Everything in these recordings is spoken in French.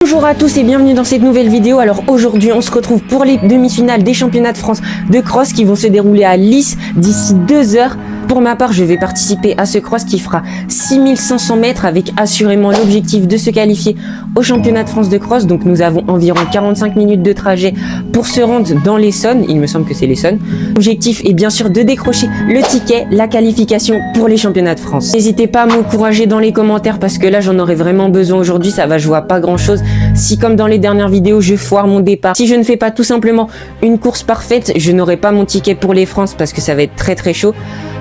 Bonjour à tous et bienvenue dans cette nouvelle vidéo. Alors aujourd'hui on se retrouve pour les demi-finales des championnats de France de cross qui vont se dérouler à Lys d'ici 2 heures. Pour ma part, je vais participer à ce cross qui fera 6500 mètres avec assurément l'objectif de se qualifier au championnat de France de cross. Donc nous avons environ 45 minutes de trajet pour se rendre dans l'Essonne. Il me semble que c'est l'Essonne. L'objectif est bien sûr de décrocher le ticket, la qualification pour les championnats de France. N'hésitez pas à m'encourager dans les commentaires parce que là j'en aurai vraiment besoin aujourd'hui. Ça va jouer à pas grand chose. Si comme dans les dernières vidéos je foire mon départ, si je ne fais pas tout simplement une course parfaite, je n'aurai pas mon ticket pour les France parce que ça va être très chaud.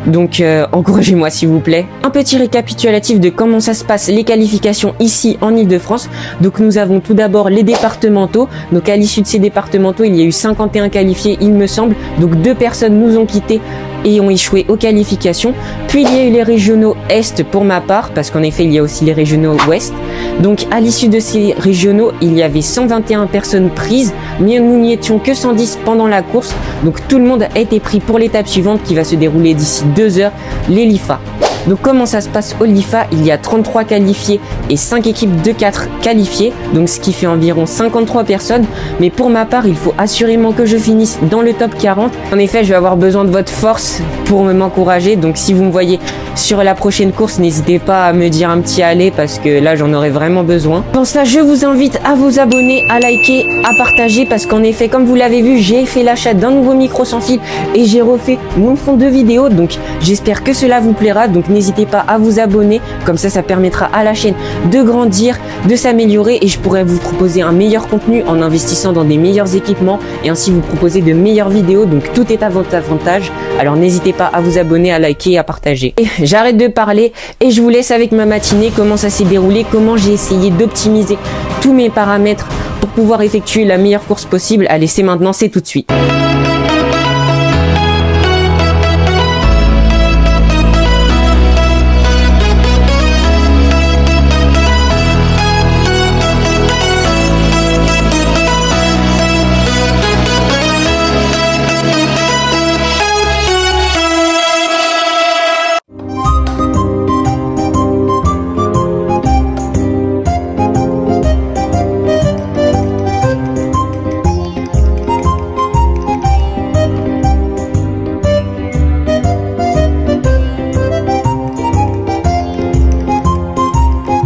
Donc encouragez-moi s'il vous plaît. Un petit récapitulatif de comment ça se passe les qualifications ici en Ile-de-France. Donc nous avons tout d'abord les départementaux. Donc à l'issue de ces départementaux, il y a eu 51 qualifiés il me semble. Donc 2 personnes nous ont quittés et ont échoué aux qualifications. Puis il y a eu les régionaux Est pour ma part, parce qu'en effet il y a aussi les régionaux Ouest. Donc à l'issue de ces régionaux, il y avait 121 personnes prises, mais nous n'y étions que 110 pendant la course. Donc tout le monde a été pris pour l'étape suivante qui va se dérouler d'ici 2 heures, les LIFA. Donc comment ça se passe au LIFA? Il y a 33 qualifiés et 5 équipes de 4 qualifiées, donc ce qui fait environ 53 personnes. Mais pour ma part, il faut assurément que je finisse dans le top 40. En effet, je vais avoir besoin de votre force pour m'encourager. Donc si vous me voyez sur la prochaine course, n'hésitez pas à me dire un petit allez parce que là j'en aurai vraiment besoin. Pour ça, je vous invite à vous abonner, à liker, à partager parce qu'en effet, comme vous l'avez vu, j'ai fait l'achat d'un nouveau micro sans fil et j'ai refait mon fond de vidéo. Donc j'espère que cela vous plaira. Donc n'hésitez pas à vous abonner, comme ça permettra à la chaîne de grandir, de s'améliorer et je pourrai vous proposer un meilleur contenu en investissant dans des meilleurs équipements et ainsi vous proposer de meilleures vidéos. Donc tout est à votre avantage. Alors n'hésitez pas à vous abonner, à liker et à partager. Et j'arrête de parler et je vous laisse avec ma matinée, comment ça s'est déroulé, comment j'ai essayé d'optimiser tous mes paramètres pour pouvoir effectuer la meilleure course possible. Allez, c'est maintenant, c'est tout de suite.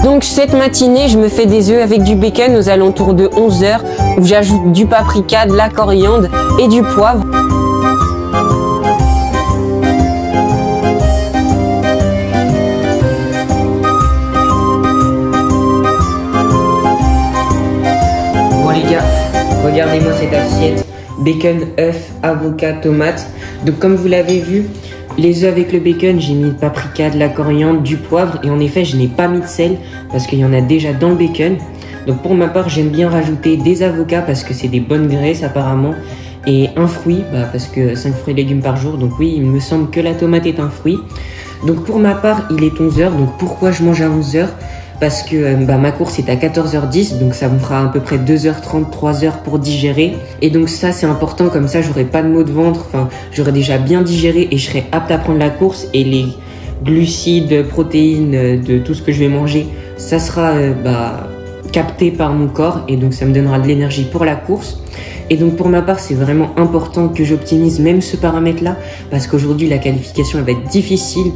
Donc cette matinée, je me fais des œufs avec du bacon aux alentours de 11 h où j'ajoute du paprika, de la coriandre et du poivre. Bon les gars, regardez-moi cette assiette. Bacon, œufs, avocat, tomate. Donc comme vous l'avez vu, les œufs avec le bacon, j'ai mis le paprika, de la coriandre, du poivre et en effet je n'ai pas mis de sel parce qu'il y en a déjà dans le bacon. Donc pour ma part j'aime bien rajouter des avocats parce que c'est des bonnes graisses apparemment et un fruit parce que 5 fruits et légumes par jour. Donc oui, il me semble que la tomate est un fruit. Donc pour ma part il est 11 h. Donc pourquoi je mange à 11 h? Parce que ma course est à 14h10, donc ça me fera à peu près 2h30, 3h pour digérer. Et donc ça c'est important, comme ça j'aurai pas de maux de ventre, enfin j'aurai déjà bien digéré et je serai apte à prendre la course. Et les glucides, protéines, de tout ce que je vais manger, ça sera capté par mon corps et donc ça me donnera de l'énergie pour la course. Et donc pour ma part c'est vraiment important que j'optimise même ce paramètre là parce qu'aujourd'hui la qualification elle va être difficile.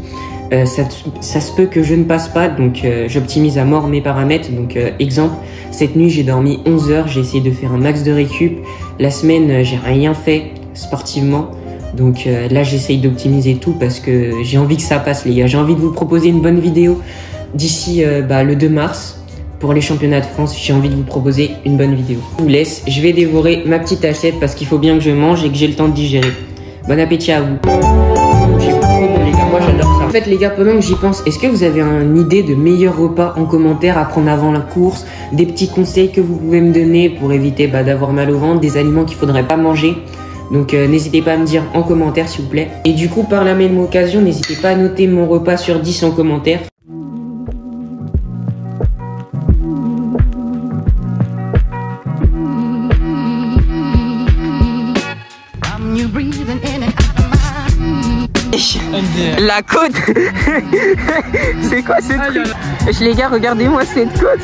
Ça se peut que je ne passe pas, donc j'optimise à mort mes paramètres. Donc exemple, cette nuit j'ai dormi 11 h, j'ai essayé de faire un max de récup. La semaine j'ai rien fait sportivement, donc là j'essaye d'optimiser tout parce que j'ai envie que ça passe les gars. J'ai envie de vous proposer une bonne vidéo d'ici le 2 mars pour les championnats de France. J'ai envie de vous proposer une bonne vidéo. Je vous laisse, je vais dévorer ma petite assiette parce qu'il faut bien que je mange et que j'ai le temps de digérer. Bon appétit à vous. Moi j'adore ça. En fait les gars, pendant que j'y pense, est-ce que vous avez une idée de meilleurs repas en commentaire à prendre avant la course? Des petits conseils que vous pouvez me donner pour éviter d'avoir mal au ventre, des aliments qu'il faudrait pas manger? Donc n'hésitez pas à me dire en commentaire s'il vous plaît. Et du coup par la même occasion, n'hésitez pas à noter mon repas sur 10 en commentaire. Wesh, la côte. C'est quoi ce truc? Wesh les gars, regardez-moi cette côte.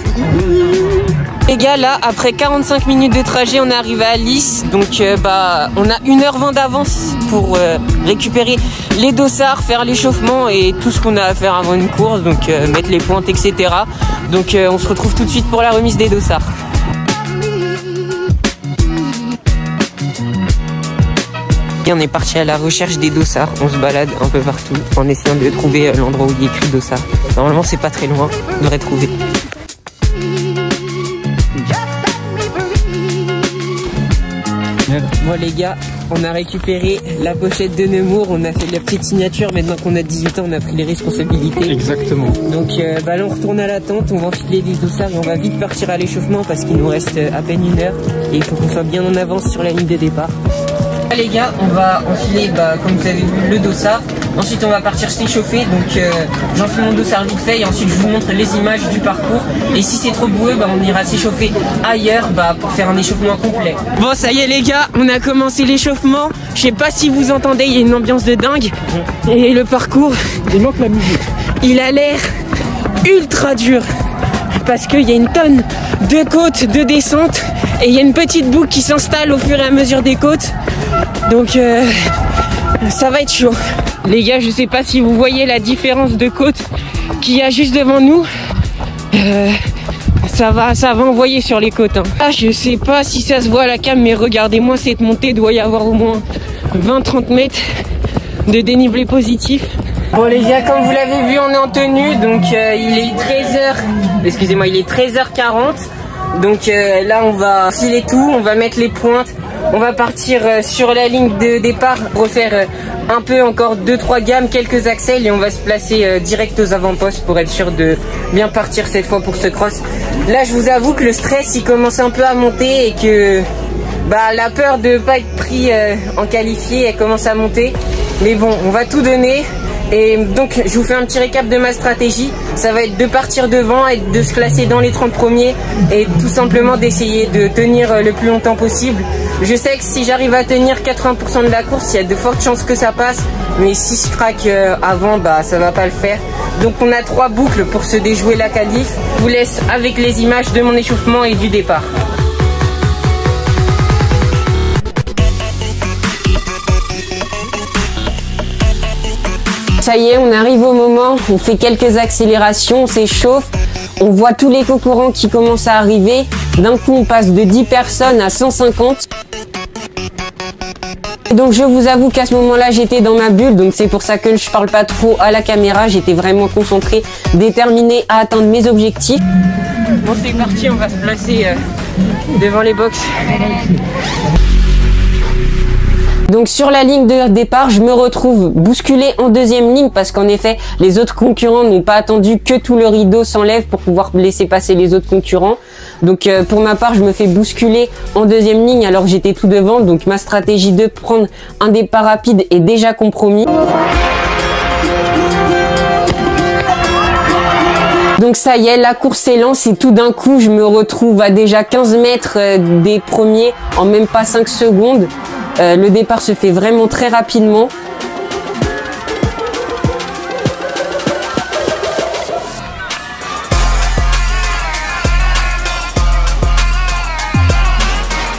Les gars, là, après 45 minutes de trajet, on est arrivé à Lys. Donc, on a 1h20 d'avance pour récupérer les dossards, faire l'échauffement et tout ce qu'on a à faire avant une course. Donc, mettre les pointes, etc. Donc, on se retrouve tout de suite pour la remise des dossards. Et on est parti à la recherche des dossards. On se balade un peu partout en essayant de trouver l'endroit où il y a écrit dossard. Normalement, c'est pas très loin. On devrait trouver. Bon les gars, on a récupéré la pochette de Nemours, on a fait la petite signature, maintenant qu'on a 18 ans on a pris les responsabilités. Exactement. Donc là on retourne à la tente, on va enfiler les dossards et on va vite partir à l'échauffement parce qu'il nous reste à peine 1 heure et il faut qu'on soit bien en avance sur la ligne de départ. Là, les gars, on va enfiler comme vous avez vu le dossard. Ensuite on va partir s'échauffer, donc j'enfile mon dossard vite fait et ensuite je vous montre les images du parcours. Et si c'est trop boueux, on ira s'échauffer ailleurs pour faire un échauffement complet. Bon ça y est les gars, on a commencé l'échauffement. Je sais pas si vous entendez, il y a une ambiance de dingue. Et le parcours, il manque la musique. Il a l'air ultra dur. Parce qu'il y a une tonne de côtes, de descentes. Et il y a une petite boucle qui s'installe au fur et à mesure des côtes. Donc ça va être chaud. Les gars, je sais pas si vous voyez la différence de côte qu'il y a juste devant nous. Ça va envoyer sur les côtes. Ah, je sais pas si ça se voit à la cam, mais regardez-moi cette montée. Doit y avoir au moins 20-30 mètres de dénivelé positif. Bon les gars, comme vous l'avez vu, on est en tenue. Donc il est 13h. Excusez-moi, il est 13h40. Donc là, on va filer tout. On va mettre les pointes. On va partir sur la ligne de départ, refaire un peu encore 2-3 gammes, quelques accels et on va se placer direct aux avant-postes pour être sûr de bien partir cette fois pour ce cross. Là je vous avoue que le stress il commence un peu à monter et que la peur de pas être pris en qualifié elle commence à monter. Mais bon, on va tout donner. Et donc je vous fais un petit récap de ma stratégie. Ça va être de partir devant et de se classer dans les 30 premiers et tout simplement d'essayer de tenir le plus longtemps possible. Je sais que si j'arrive à tenir 80% de la course, il y a de fortes chances que ça passe. Mais si je craque avant, ça va pas le faire. Donc on a 3 boucles pour se déjouer la qualif. Je vous laisse avec les images de mon échauffement et du départ. Ça y est, on arrive au moment, on fait quelques accélérations, on s'échauffe, on voit tous les concurrents qui commencent à arriver. D'un coup, on passe de 10 personnes à 150. Et donc, je vous avoue qu'à ce moment-là, j'étais dans ma bulle, donc c'est pour ça que je parle pas trop à la caméra. J'étais vraiment concentrée, déterminée à atteindre mes objectifs. Bon, c'est parti, on va se placer devant les box. Donc sur la ligne de départ, je me retrouve bousculée en deuxième ligne parce qu'en effet, les autres concurrents n'ont pas attendu que tout le rideau s'enlève pour pouvoir laisser passer les autres concurrents. Donc pour ma part, je me fais bousculer en deuxième ligne alors que j'étais tout devant. Donc ma stratégie de prendre un départ rapide est déjà compromis. Donc ça y est, la course s'élance et tout d'un coup, je me retrouve à déjà 15 mètres des premiers en même pas 5 secondes. Le départ se fait vraiment très rapidement.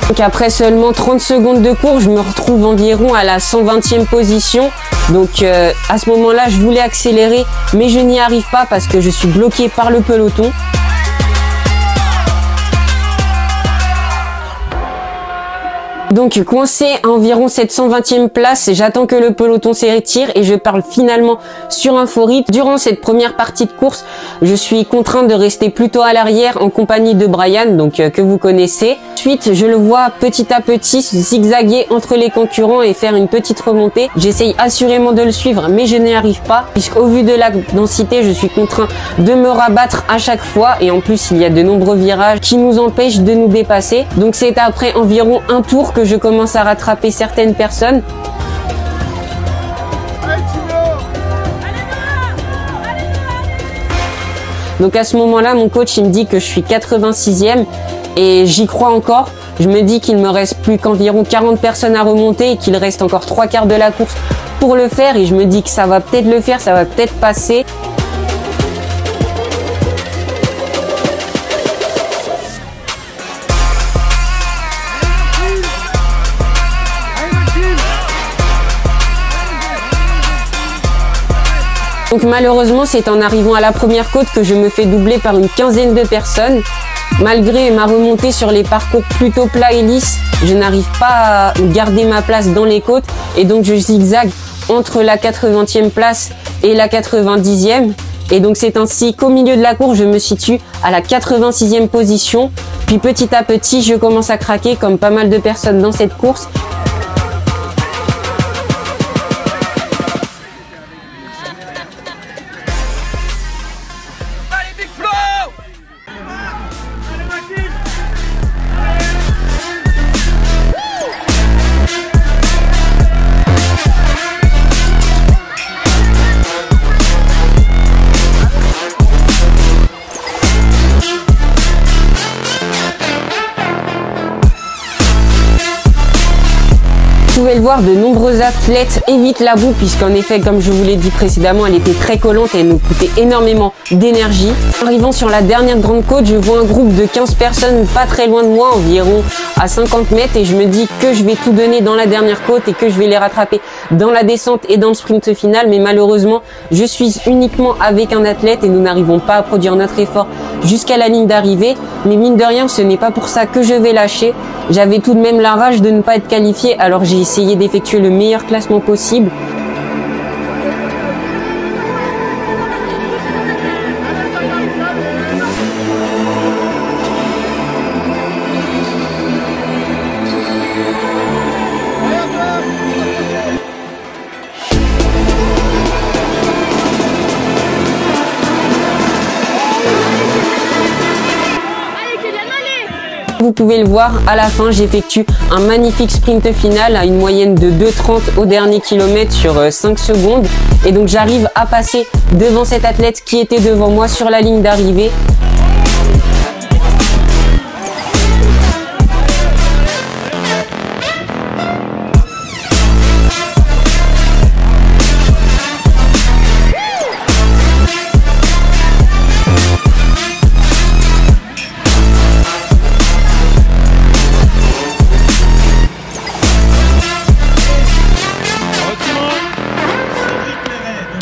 Donc après seulement 30 secondes de course, je me retrouve environ à la 120e position. Donc à ce moment-là, je voulais accélérer, mais je n'y arrive pas parce que je suis bloqué par le peloton. Donc coincé à environ cette 120e place, j'attends que le peloton s'étire et je parle finalement sur un faux rythme. Durant cette première partie de course, je suis contraint de rester plutôt à l'arrière en compagnie de Brian, donc que vous connaissez. Ensuite, je le vois petit à petit zigzaguer entre les concurrents et faire une petite remontée. J'essaye assurément de le suivre, mais je n'y arrive pas, puisqu'au vu de la densité, je suis contraint de me rabattre à chaque fois et en plus, il y a de nombreux virages qui nous empêchent de nous dépasser. Donc c'est après environ un tour que je commence à rattraper certaines personnes. Donc à ce moment-là, mon coach il me dit que je suis 86e et j'y crois encore. Je me dis qu'il me reste plus qu'environ 40 personnes à remonter et qu'il reste encore 3 quarts de la course pour le faire et je me dis que ça va peut-être le faire, ça va peut-être passer. Donc malheureusement, c'est en arrivant à la première côte que je me fais doubler par une quinzaine de personnes. Malgré ma remontée sur les parcours plutôt plats et lisses, je n'arrive pas à garder ma place dans les côtes et donc je zigzague entre la 80e place et la 90e. Et donc c'est ainsi qu'au milieu de la course, je me situe à la 86e position. Puis petit à petit, je commence à craquer comme pas mal de personnes dans cette course. Vous pouvez le voir, de nombreux athlètes évitent la boue puisqu'en effet, comme je vous l'ai dit précédemment, elle était très collante et elle nous coûtait énormément d'énergie. Arrivant sur la dernière grande côte, je vois un groupe de 15 personnes pas très loin de moi, environ à 50 mètres, et je me dis que je vais tout donner dans la dernière côte et que je vais les rattraper dans la descente et dans le sprint final. Mais malheureusement, je suis uniquement avec un athlète et nous n'arrivons pas à produire notre effort jusqu'à la ligne d'arrivée. Mais mine de rien, ce n'est pas pour ça que je vais lâcher. J'avais tout de même la rage de ne pas être qualifié, alors j'ai essayé d'effectuer le meilleur classement possible. Vous pouvez le voir, à la fin, j'effectue un magnifique sprint final à une moyenne de 2,30 au dernier kilomètre sur 5 secondes. Et donc j'arrive à passer devant cet athlète qui était devant moi sur la ligne d'arrivée.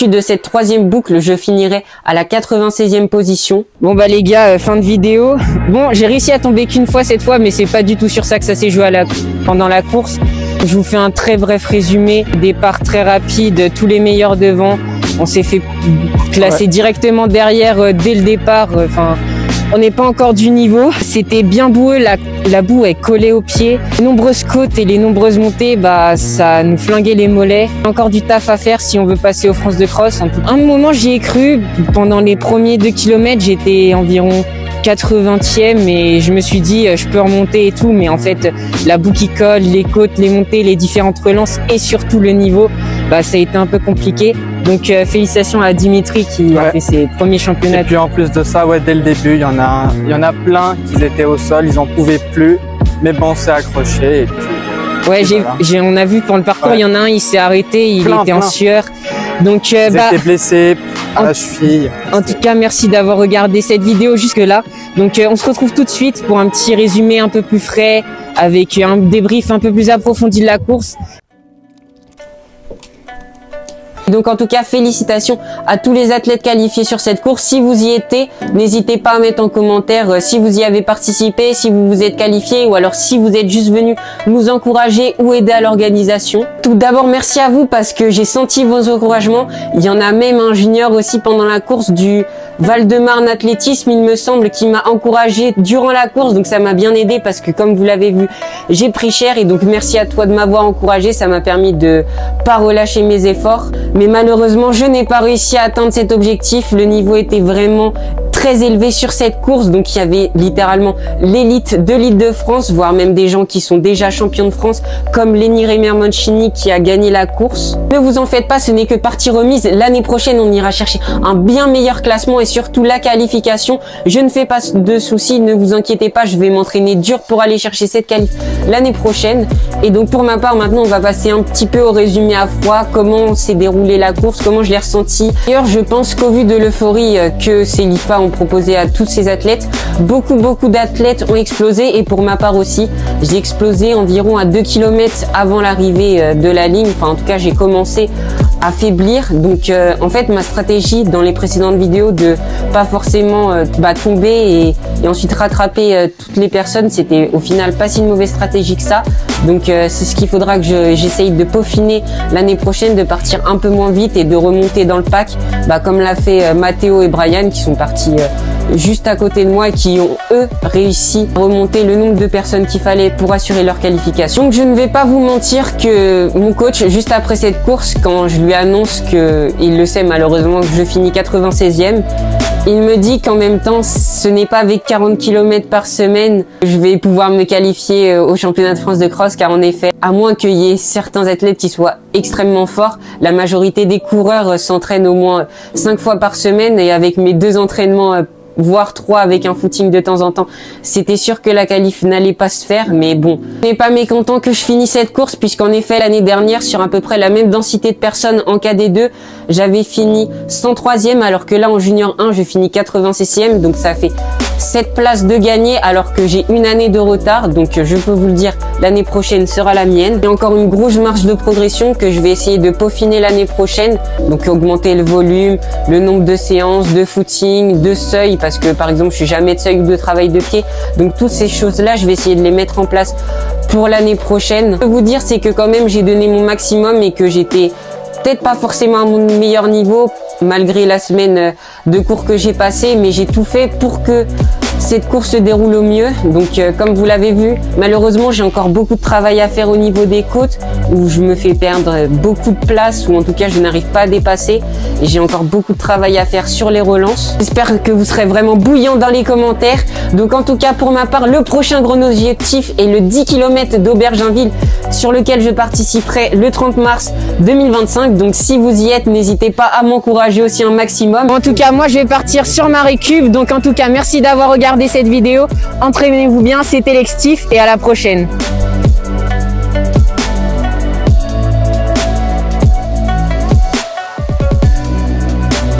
De cette troisième boucle, je finirai à la 96e position. Bon bah les gars, fin de vidéo. Bon, j'ai réussi à tomber qu'une fois cette fois, mais c'est pas du tout sur ça que ça s'est joué pendant la course. Je vous fais un très bref résumé. Départ très rapide, tous les meilleurs devant. On s'est fait classer directement derrière dès le départ. Enfin, on n'est pas encore du niveau. C'était bien boueux, la boue est collée aux pieds. Les nombreuses côtes et les nombreuses montées, bah ça nous flinguait les mollets. Encore du taf à faire si on veut passer aux France de Cross. À un moment, j'y ai cru. Pendant les premiers 2 km, j'étais environ 80e et je me suis dit je peux remonter et tout, mais en fait la boue qui colle, les côtes, les montées, les différentes relances et surtout le niveau, bah ça a été un peu compliqué. Donc félicitations à Dimitri qui a fait ses premiers championnats. Et puis en plus de ça, dès le début, il y en a plein qui étaient au sol, ils en pouvaient plus, mais bon, on s'est accroché. Et puis, ouais, on a vu pour le parcours, il y en a un, il s'est arrêté, il était en sueur. Donc ils étaient blessés à la cheville. En tout cas, merci d'avoir regardé cette vidéo jusque là. Donc on se retrouve tout de suite pour un petit résumé un peu plus frais, avec un débrief un peu plus approfondi de la course. Donc en tout cas, félicitations à tous les athlètes qualifiés sur cette course. Si vous y étiez, n'hésitez pas à mettre en commentaire si vous y avez participé, si vous vous êtes qualifié ou alors si vous êtes juste venu nous encourager ou aider à l'organisation. Tout d'abord, merci à vous parce que j'ai senti vos encouragements. Il y en a même un junior aussi pendant la course du Val-de-Marne Athlétisme, il me semble, qui m'a encouragé durant la course. Donc ça m'a bien aidé parce que comme vous l'avez vu, j'ai pris cher et donc merci à toi de m'avoir encouragé. Ça m'a permis de pas relâcher mes efforts. Mais malheureusement, je n'ai pas réussi à atteindre cet objectif. Le niveau était vraiment très élevé sur cette course. Donc il y avait littéralement l'élite de l'Île-de-France, voire même des gens qui sont déjà champions de France, comme Lenny Remer-Moncini qui a gagné la course. Ne vous en faites pas, ce n'est que partie remise. L'année prochaine, on ira chercher un bien meilleur classement et surtout la qualification. Je ne fais pas de soucis, ne vous inquiétez pas, je vais m'entraîner dur pour aller chercher cette qualif l'année prochaine. Et donc pour ma part, maintenant, on va passer un petit peu au résumé à froid, comment s'est déroulée la course, comment je l'ai ressenti. D'ailleurs, je pense qu'au vu de l'euphorie que ces LIFA ont proposé à tous ces athlètes, beaucoup d'athlètes ont explosé et pour ma part aussi, j'ai explosé environ à 2 km avant l'arrivée de la ligne. Enfin, en tout cas, j'ai commencé à faiblir. Donc en fait, ma stratégie dans les précédentes vidéos de pas forcément tomber et ensuite rattraper toutes les personnes, c'était au final pas si une mauvaise stratégie que ça. Donc c'est ce qu'il faudra que j'essaye de peaufiner l'année prochaine, de partir un peu moins vite et de remonter dans le pack, comme l'a fait Matteo et Brian qui sont partis juste à côté de moi et qui ont eux réussi à remonter le nombre de personnes qu'il fallait pour assurer leur qualification. Donc je ne vais pas vous mentir que mon coach, juste après cette course, quand je lui annonce que, il le sait malheureusement, que je finis 96e, il me dit qu'en même temps, ce n'est pas avec 40 km par semaine que je vais pouvoir me qualifier au championnat de France de cross, car en effet, à moins qu'il y ait certains athlètes qui soient extrêmement forts, la majorité des coureurs s'entraînent au moins 5 fois par semaine et avec mes 2 entraînements voire 3 avec un footing de temps en temps, c'était sûr que la qualif n'allait pas se faire, mais bon, je n'ai pas mécontent que je finisse cette course, puisqu'en effet l'année dernière, sur à peu près la même densité de personnes en KD2, j'avais fini 103e, alors que là en junior 1 je finis 86e, donc ça fait 7 places de gagner alors que j'ai une année de retard. Donc je peux vous le dire, l'année prochaine sera la mienne. Il y a encore une grosse marge de progression que je vais essayer de peaufiner l'année prochaine, donc augmenter le volume, le nombre de séances, de footing, de seuil, parce que par exemple je suis jamais de seuil ou de travail de pied. Donc toutes ces choses là, je vais essayer de les mettre en place pour l'année prochaine. Ce que je peux vous dire, c'est que quand même j'ai donné mon maximum et que j'étais peut-être pas forcément à mon meilleur niveau malgré la semaine de cours que j'ai passé, mais j'ai tout fait pour que cette course se déroule au mieux. Donc comme vous l'avez vu, malheureusement j'ai encore beaucoup de travail à faire au niveau des côtes, où je me fais perdre beaucoup de place, ou en tout cas je n'arrive pas à dépasser, et j'ai encore beaucoup de travail à faire sur les relances. J'espère que vous serez vraiment bouillant dans les commentaires. Donc en tout cas pour ma part, le prochain gros objectif est le 10 km d'Aubergenville, sur lequel je participerai le 30 mars 2025. Donc si vous y êtes, n'hésitez pas à m'encourager aussi un maximum. En tout cas, moi je vais partir sur ma récup. Donc en tout cas, merci d'avoir regardé cette vidéo. Entraînez-vous bien, c'était Lextif et à la prochaine.